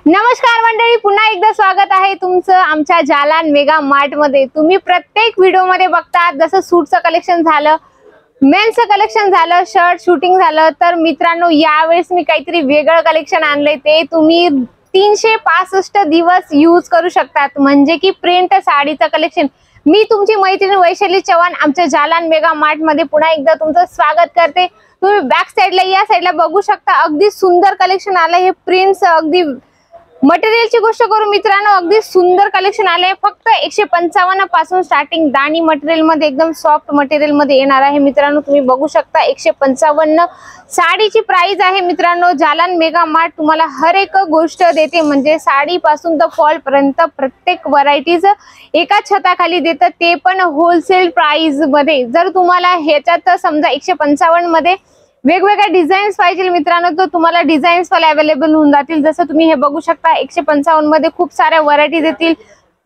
नमस्कार मंडळी, पुन्हा एकदा स्वागत आहे तुमचं आमच्या जालान मेगा मार्ट मध्ये। तुम्ही प्रत्येक व्हिडिओ मध्ये बघतात जसं सूटचं कलेक्शन झालं, मेन्सचं कलेक्शन झालं, शर्ट शूटिंग झालं, तर मित्रांनो यावेळेस मी काहीतरी वेगळं कलेक्शन आणलंय। ते तुम्ही 365 दिवस यूज करू शकतात, म्हणजे की प्रिंट साडीचं कलेक्शन। मी तुमची मैत्रीण वैशाली चव्हाण आमच्या जालान मेगा मार्ट मध्ये पुन्हा एकदा तुमचं स्वागत करते। तुम्ही बॅक साइडला या साइडला बघू शकता, अगदी सुंदर कलेक्शन आलं। हे प्रिंट्स अगदी मटेरियलची गोष्ट करू मित्रांनो, अगदी सुंदर कलेक्शन आले। फक्त 155 पासून स्टार्टिंग दाणी मटेरियल मध्ये, एकदम सॉफ्ट मटेरियल मध्ये येणार आहे मित्रांनो। तुम्ही बघू शकता 155 साडीची प्राइस आहे मित्रांनो। जालान मेगा मार्ट तुम्हाला हर एक गोष्ट देते, म्हणजे साडी पासून तर फॉल पर्यंत प्रत्येक व्हरायटीज एका छताखाली देतात, ते पण होलसेल प्राइस मध्ये। जर तुम्हाला ह्याच्यात समजा 155 मध्ये वेगवेगळ्या डिझाईन्स पाहिजे मित्रांनो, तर तुम्हाला डिझाईन्स वाले अवेलेबल होऊन जातील। जसं तुम्ही हे बघू शकता 155 मध्ये खूप साऱ्या व्हरायटीज येतील,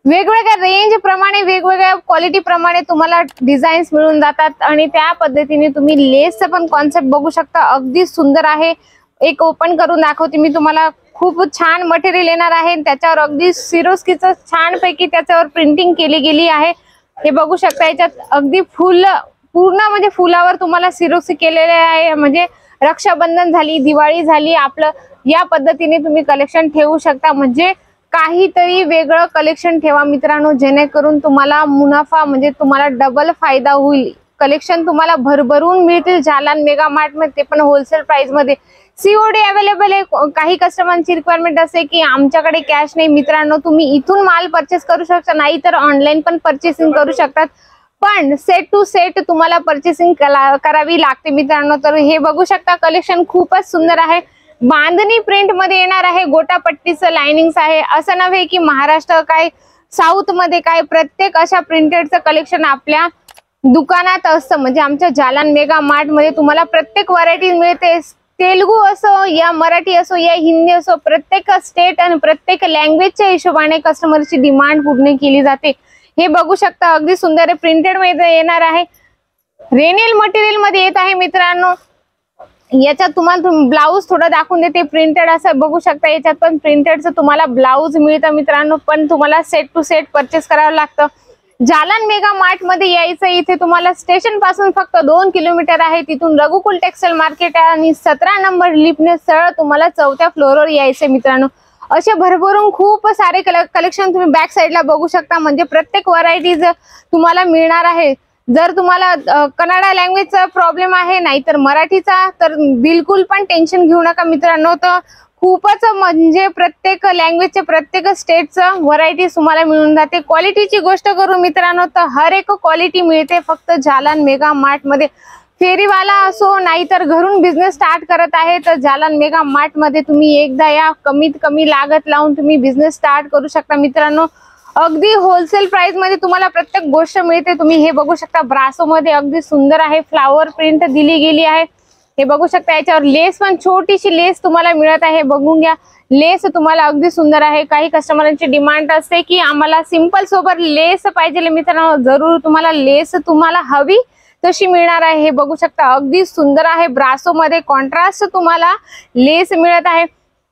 वेगवेगळ्या रेंज प्रमाणे, वेगवेगळ्या क्वालिटी प्रमाणे तुम्हाला डिझाईन्स मिळून जातात। आणि त्या पद्धतीने तुम्ही लेसचं पण कॉन्सेप्ट बघू शकता, अगदी सुंदर आहे। एक ओपन करून दाखवते मी तुम्हाला। खूप छान मटेरियल येणार आहे, त्याच्यावर अगदी सिरोस्कीचं छान पैकी त्याच्यावर प्रिंटिंग केली गेली आहे। हे बघू शकता, याच्यात अगदी पूर्ण म्हणजे फुलावर तुम्हाला सिरोस्की केलेले आहे। म्हणजे रक्षाबंधन झाली, दिवाळी झाली, आपलं या पद्धतीने तुम्ही कलेक्शन ठेवू शकता। म्हणजे काहीतरी वेगळं कलेक्शन ठेवा मित्रांनो, जेणेकरून तुम्हाला मुनाफा म्हणजे तुम्हाला डबल फायदा होईल। कलेक्शन तुम्हाला भरभरून मिळतील जालान मेगा मार्ट मध्ये, ते पण होलसेल प्राइस मध्ये। सीओडी अवेलेबल आहे। काही कस्टमरची रिक्वायरमेंट असे की आमच्याकडे कॅश नाही मित्रांनो, तुम्ही इथून माल परचेस करू शकता, नाही तर ऑनलाईन पण परचेसिंग करू शकतात, पण सेट टू सेट तुम्हाला परचेसिंग करावी लागते मित्रांनो। तर हे बघू शकता, कलेक्शन खूपच सुंदर आहे। बांधणी प्रिंट मध्ये येणार आहे, गोटापट्टीचं लाइनिंग्स आहे। असं नव्हे की महाराष्ट्र काय साऊथ मध्ये काय, प्रत्येक अशा प्रिंटेडचं कलेक्शन आपल्या दुकानात असतं। म्हणजे आमच्या जालान मेगा मार्ट मध्ये तुम्हाला प्रत्येक व्हरायटी मिळते। तेलुगू असो या मराठी असो या हिंदी असो, प्रत्येक स्टेट आणि प्रत्येक लँग्वेजच्या हिशोबाने कस्टमरची डिमांड पूर्ण केली जाते। हे बघू शकता, अगदी सुंदर प्रिंटेड मध्ये येणार आहे, रेनियल मटेरियल मध्ये येत आहे मित्रांनो। याच्यात तुम्हाला ब्लाउज थोडं दाखवून देते, प्रिंटेड असं बघू शकता। याच्यात पण प्रिंटेडचं तुम्हाला ब्लाउज मिळतं मित्रांनो, पण तुम्हाला सेट टू सेट परचेस करावं लागतं। जालान मेगा मार्ट मध्ये यायचं, इथे तुम्हाला स्टेशन पासून फक्त 2 किलोमीटर आहे। तिथून रघुकुल टेक्सटाईल मार्केट आहे आणि 17 नंबर लिफ्टने सरळ तुम्हाला 4थ्या फ्लोअरवर यायचं मित्रांनो। असे भरभरून खूप सारे कलेक्शन तुम्ही बॅक साइडला बघू शकता, म्हणजे प्रत्येक व्हरायटीज तुम्हाला मिळणार आहे। जर तुम्हाला कन्नडा लँग्वेजचा प्रॉब्लेम आहे, नाहीतर मराठीचा, तर बिलकुल पण टेन्शन घेऊ नका मित्रांनो। तर खूपच म्हणजे प्रत्येक लँग्वेजचे, प्रत्येक स्टेटचं व्हरायटी तुम्हाला मिळून जाते। क्वालिटीची गोष्ट करू मित्रांनो, तर हर एक क्वालिटी मिळते फक्त जालान मेगा मार्ट मध्ये। फेरीवाला असो, नाहीतर घरून बिझनेस स्टार्ट करत आहे, तर जालान मेगा मार्ट मध्ये तुम्ही एकदा या, कमीत कमी लागत लावून तुम्ही बिझनेस स्टार्ट करू शकता मित्रांनो। अगदी होलसेल प्राइस मध्ये तुम्हाला प्रत्येक गोष्ट मिळते। तुम्ही हे बघू शकता, ब्रासो मध्ये अगदी सुंदर आहे, फ्लावर प्रिंट दिली गेली आहे। हे बघू शकता, याच्यावर लेस पण छोटीशी लेस तुम्हाला मिळत आहे, बघून घ्या। लेस तुम्हाला अगदी सुंदर आहे। काही कस्टमरांची डिमांड असते की आम्हाला सिंपल सोबत लेस पाहिजे मित्रांनो, जरूर तुम्हाला लेस तुम्हाला हवी तशी मिळणार आहे। हे बघू शकता, अगदी सुंदर आहे, ब्रासो मध्ये कॉन्ट्रास्ट तुम्हाला लेस मिळत आहे।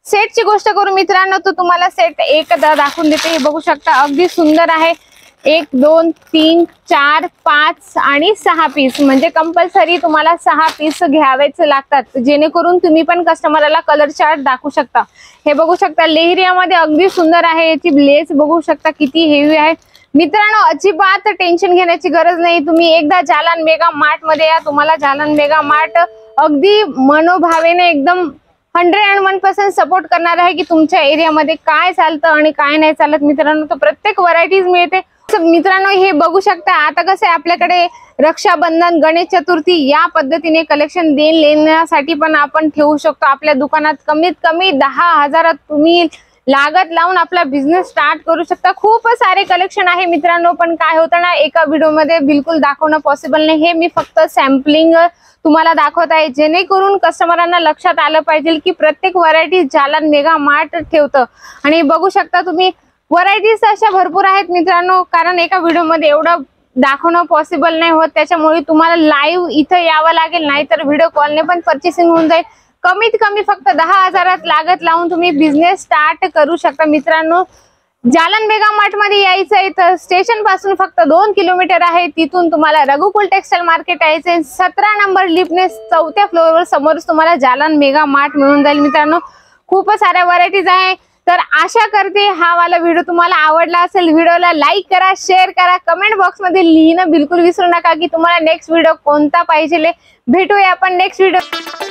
सेटची गोष्ट करू मित्रांनो, तर तुम्हाला सेट एकदा दाखवून देते। हे बघू शकता, अगदी सुंदर आहे। 1 2 3 4 5 आणि 6 पीस, म्हणजे कंपल्सरी तुम्हाला 6 पीस घ्यावेच लागतात, जेणेकरून तुम्ही पण कस्टमरला कलर चार्ट दाखवू शकता। हे बघू शकता, लेहरियामध्ये अगदी सुंदर आहे। याची लेस बघू शकता किती हेवी आहे मित्रांनो। अजिबात टेन्शन घेण्याची गरज नाही, तुम्ही एकदा जालान मेगा मार्ट मध्ये या। तुम्हाला जालान मेगा मार्ट अगदी मनोभावेने एकदम 101% सपोर्ट करणार आहे की तुमच्या एरियामध्ये काय चालतं आणि काय नाही चालत मित्रांनो। तर प्रत्येक व्हरायटीज मिळते, मित्रांनो हे बघू शकता, आता कसं आहे आपल्याकडे रक्षाबंधन, गणेश चतुर्थी या पद्धतीने कलेक्शन देण्यासाठी पण आपण ठेवू शकतो आपल्या दुकानात। कमीत कमी 10,000 तुम्ही लागत लावून आपला बिझनेस स्टार्ट करू शकता। खूप सारे कलेक्शन आहे मित्रांनो, पण काय होतं ना, एका व्हिडिओ मध्ये बिलकुल दाखवणं पॉसिबल नाही। हे मी फक्त सॅम्पलिंग तुम्हाला दाखवत आहे, जेणेकरून कस्टमरांना लक्षात आलं पाहिजे की प्रत्येक व्हरायटी जालन मेगा मार्ट ठेवतं। आणि बघू शकता तुम्ही व्हरायटीज अशा भरपूर आहेत मित्रांनो, कारण एका व्हिडिओ मध्ये एवढं दाखवणं पॉसिबल नाही होत, त्याच्यामुळे तुम्हाला लाईव्ह इथं यावं लागेल, नाहीतर व्हिडिओ कॉलने पण पर्चेसिंग होऊन जाईल। कमीत कमी फक्त 10,000 लागत लावून तुम्ही बिझनेस स्टार्ट करू शकता मित्रांनो। जालन मेगा मार्ट मध्ये यायचं आहे तर स्टेशन पासून फक्त 2 किलोमीटर आहे, तिथून तुम्हाला रघुकुल टेक्सटाईल मार्केट यायचंय। 17 नंबर लिफ्टने 4थ्या फ्लोअरवर समोरच तुम्हाला जालन मेगा मार्ट मिळून जाईल मित्रांनो। खूप साऱ्या व्हरायटीज आहे, तर आशा करते हा वाला व्हिडिओ तुम्हाला आवडला असेल। व्हिडिओला लाईक करा, शेअर करा, कमेंट बॉक्स मध्ये लिहिणं बिलकुल विसरू नका की तुम्हाला नेक्स्ट व्हिडिओ कोणता पाहिजे। भेटूया आपण नेक्स्ट व्हिडिओ।